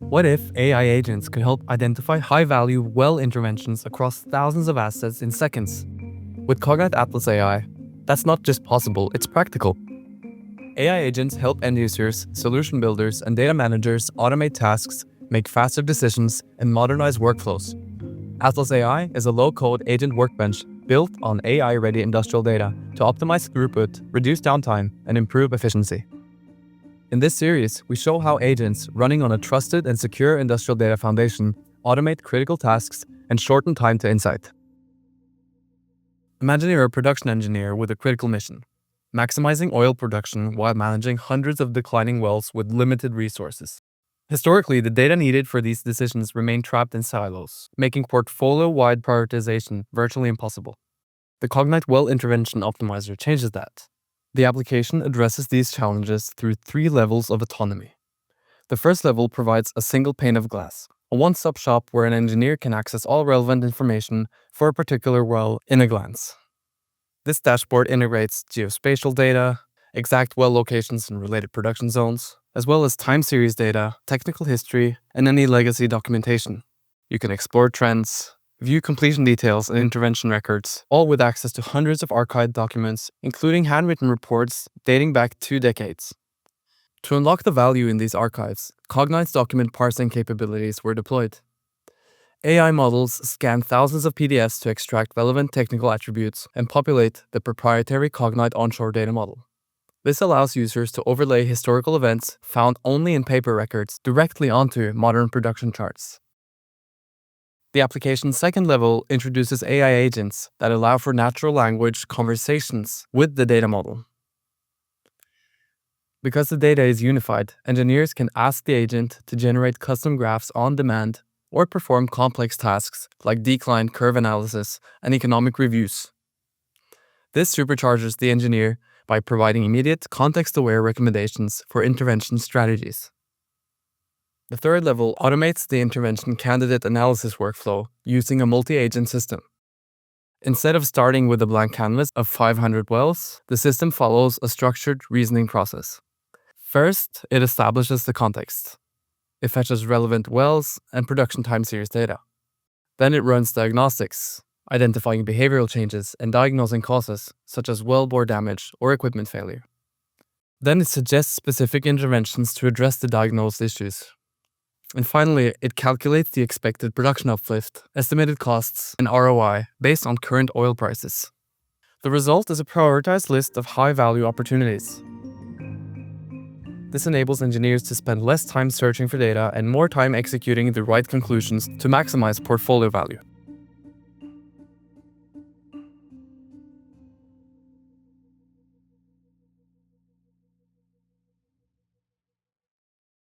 What if AI agents could help identify high-value well interventions across thousands of assets in seconds? With Cognite Atlas AI, that's not just possible, it's practical. AI agents help end users, solution builders, and data managers automate tasks, make faster decisions, and modernize workflows. Atlas AI is a low-code agent workbench built on AI-ready industrial data to optimize throughput, reduce downtime, and improve efficiency. In this series, we show how agents running on a trusted and secure industrial data foundation automate critical tasks and shorten time to insight. Imagine you're a production engineer with a critical mission: maximizing oil production while managing hundreds of declining wells with limited resources. Historically, the data needed for these decisions remained trapped in silos, making portfolio-wide prioritization virtually impossible. The Cognite Well Intervention Optimizer changes that. The application addresses these challenges through 3 levels of autonomy. The first level provides a single pane of glass, a one-stop shop where an engineer can access all relevant information for a particular well in a glance. This dashboard integrates geospatial data, exact well locations and related production zones, as well as time series data, technical history, and any legacy documentation. You can explore trends, view completion details and intervention records, all with access to hundreds of archived documents, including handwritten reports dating back 2 decades. To unlock the value in these archives, Cognite's document parsing capabilities were deployed. AI models scan thousands of PDFs to extract relevant technical attributes and populate the proprietary Cognite Onshore data model. This allows users to overlay historical events found only in paper records directly onto modern production charts. The application's second level introduces AI agents that allow for natural language conversations with the data model. Because the data is unified, engineers can ask the agent to generate custom graphs on demand or perform complex tasks like decline curve analysis and economic reviews. This supercharges the engineer by providing immediate, context-aware recommendations for intervention strategies. The third level automates the intervention candidate analysis workflow using a multi-agent system. Instead of starting with a blank canvas of 500 wells, the system follows a structured reasoning process. First, it establishes the context. It fetches relevant wells and production time series data. Then it runs diagnostics, identifying behavioral changes and diagnosing causes such as wellbore damage or equipment failure. Then it suggests specific interventions to address the diagnosed issues. And finally, it calculates the expected production uplift, estimated costs, and ROI based on current oil prices. The result is a prioritized list of high-value opportunities. This enables engineers to spend less time searching for data and more time executing the right conclusions to maximize portfolio value.